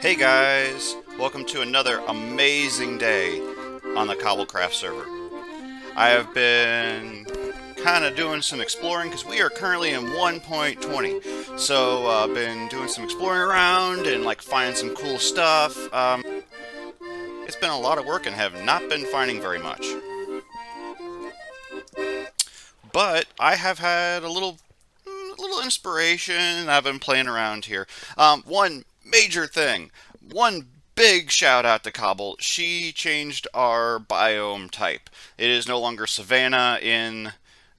Hey guys, welcome to another amazing day on the Cobblecraft server. I have been kind of doing some exploring because we are currently in 1.20. So I've been doing some exploring around and like finding some cool stuff. It's been a lot of work and have not been finding very much. But I have had a little inspiration. I've been playing around here. One major thing, one big shout out to Cobble. She changed our biome type. It is no longer savanna in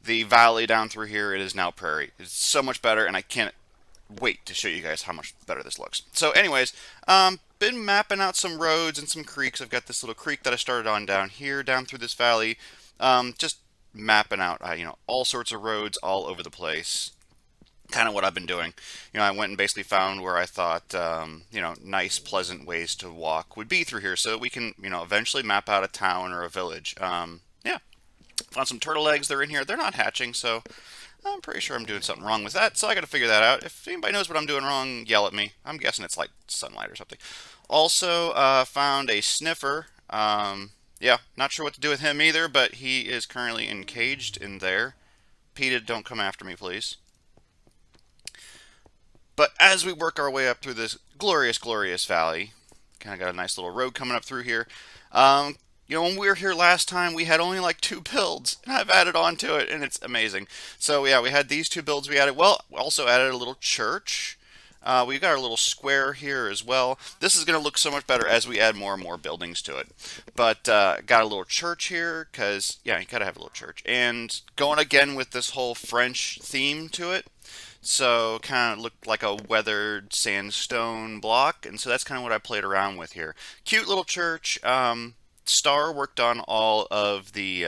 the valley down through here. It is now prairie. It's so much better, and I can't wait to show you guys how much better this looks. So, anyways, been mapping out some roads and some creeks. I've got this little creek that I started on down here, down through this valley. Just mapping out, all sorts of roads all over the place. Kind of what I've been doing. I went and basically found where I thought, nice, pleasant ways to walk would be through here, so we can, eventually map out a town or a village. Yeah, found some turtle eggs. They're in here. They're not hatching, so I'm pretty sure I'm doing something wrong with that. So I got to figure that out. If anybody knows what I'm doing wrong, yell at me. I'm guessing it's like sunlight or something. Also, found a sniffer. Yeah, not sure what to do with him either, but he is currently encaged in there. PETA, don't come after me, please. But as we work our way up through this glorious, glorious valley, kind of got a nice little road coming up through here. When we were here last time, we had only like two builds, and I've added on to it, and it's amazing. So yeah, we had these two builds we added. Well, we also added a little church. We've got our little square here as well. This is going to look so much better as we add more and more buildings to it. But got a little church here, because, yeah, you got to have a little church. And going again with this whole French theme to it. So kind of looked like a weathered sandstone block, and so that's kind of what I played around with here. Cute little church. Star worked on all of the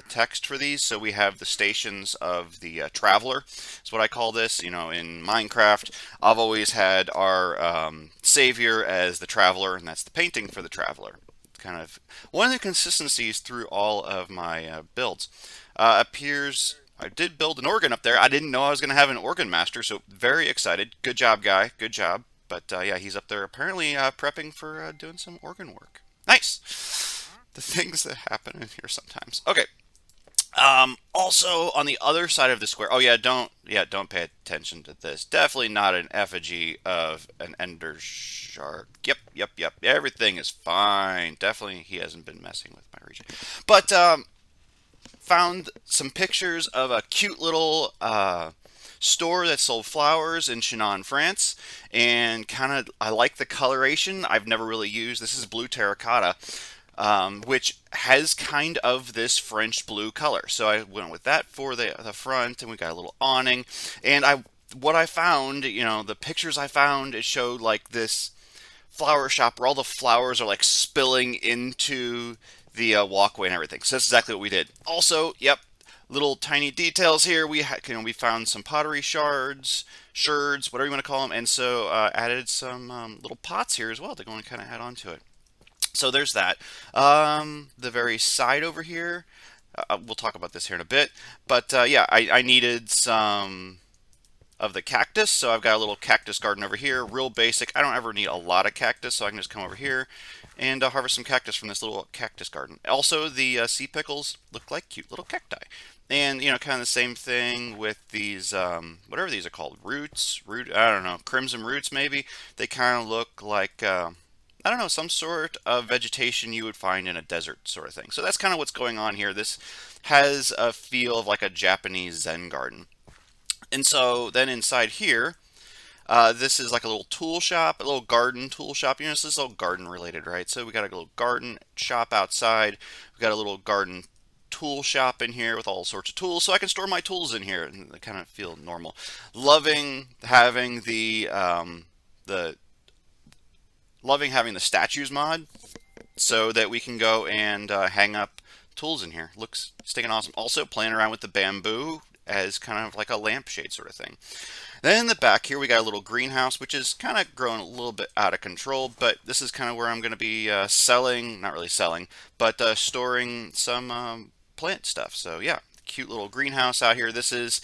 text for these, so we have the stations of the traveler. Is what I call this. In Minecraft, I've always had our savior as the traveler, and that's the painting for the traveler. It's kind of one of the consistencies through all of my builds. Appears I did build an organ up there. I didn't know I was going to have an organ master, so very excited. Good job, guy. Good job. But yeah, he's up there apparently prepping for doing some organ work. Nice. The things that happen in here sometimes. Okay. Also on the other side of the square. Oh don't pay attention to this. Definitely not an effigy of an ender shark. Yep. Everything is fine. Definitely he hasn't been messing with my region. But found some pictures of a cute little store that sold flowers in Chinon, France, and kind of I like the coloration. I've never really used this is blue terracotta, which has kind of this French blue color. So I went with that for the front, and we got a little awning. And what I found, the pictures I found, it showed like this flower shop where all the flowers are like spilling into the walkway and everything. So that's exactly what we did. Also, yep, little tiny details here. We found some pottery sherds, whatever you want to call them, and so added some little pots here as well to go and kind of add on to it. So there's that. The very side over here, we'll talk about this here in a bit, but yeah, I needed some of the cactus. So I've got a little cactus garden over here, real basic. I don't ever need a lot of cactus, so I can just come over here and harvest some cactus from this little cactus garden. Also, the sea pickles look like cute little cacti. And, kind of the same thing with these, whatever these are called, I don't know, crimson roots maybe. They kind of look like, I don't know, some sort of vegetation you would find in a desert sort of thing. So that's kind of what's going on here. This has a feel of like a Japanese Zen garden. And so then inside here, this is like a little tool shop, a little garden tool shop. This is all garden related, right? So we got a little garden shop outside. We got a little garden tool shop in here with all sorts of tools, so I can store my tools in here and they kind of feel normal. Loving having the loving having the statues mod, so that we can go and hang up tools in here. Looks stinking awesome. Also playing around with the bamboo as kind of like a lampshade sort of thing. Then in the back here we got a little greenhouse, which is kind of growing a little bit out of control, but this is kind of where I'm going to be selling, not really selling, but storing some plant stuff. So yeah, cute little greenhouse out here. This is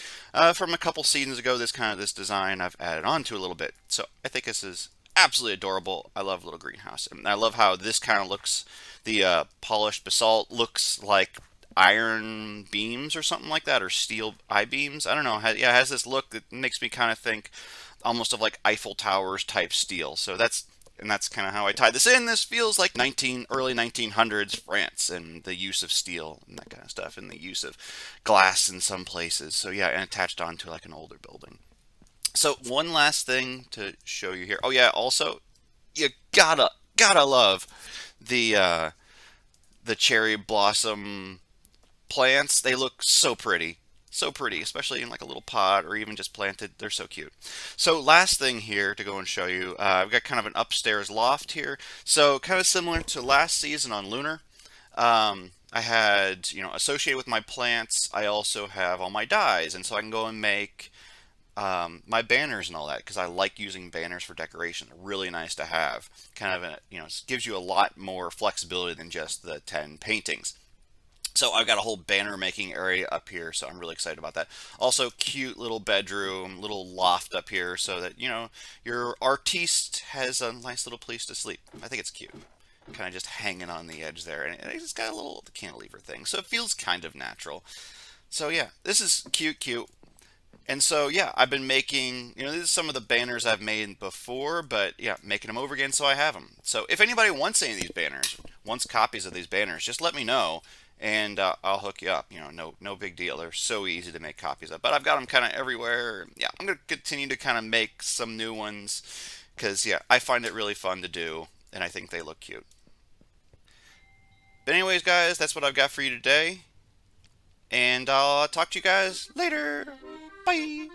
from a couple seasons ago. This design I've added on to a little bit. So I think this is absolutely adorable. I love little greenhouse, and I love how this kind of looks. The polished basalt looks like iron beams or something like that, or steel I beams. I don't know. Yeah, it has this look that makes me kind of think almost of like Eiffel Towers type steel. So that's kind of how I tie this in. This feels like early 1900s France and the use of steel and that kind of stuff, and the use of glass in some places. So yeah, and attached onto like an older building. So one last thing to show you here. Oh yeah, also you gotta love the the cherry blossom plants. They look so pretty. So pretty, especially in like a little pot or even just planted. They're so cute. So last thing here to go and show you, I've got kind of an upstairs loft here. So kind of similar to last season on Lunar. I had, associated with my plants, I also have all my dyes. And so I can go and make my banners and all that because I like using banners for decoration. They're really nice to have. Kind of, gives you a lot more flexibility than just the 10 paintings. So I've got a whole banner making area up here, so I'm really excited about that. Also, cute little bedroom, little loft up here, so that your artiste has a nice little place to sleep. I think it's cute, kind of just hanging on the edge there, and it's got a little cantilever thing, so it feels kind of natural. So yeah, this is cute, cute. And so yeah, I've been making, this is some of the banners I've made before, but yeah, making them over again so I have them. So if anybody wants any of these banners, wants copies of these banners, just let me know and I'll hook you up. No big deal. They're so easy to make copies of. But I've got them kind of everywhere. Yeah, I'm going to continue to kind of make some new ones because yeah, I find it really fun to do and I think they look cute. But anyways, guys, that's what I've got for you today. And I'll talk to you guys later. Bye.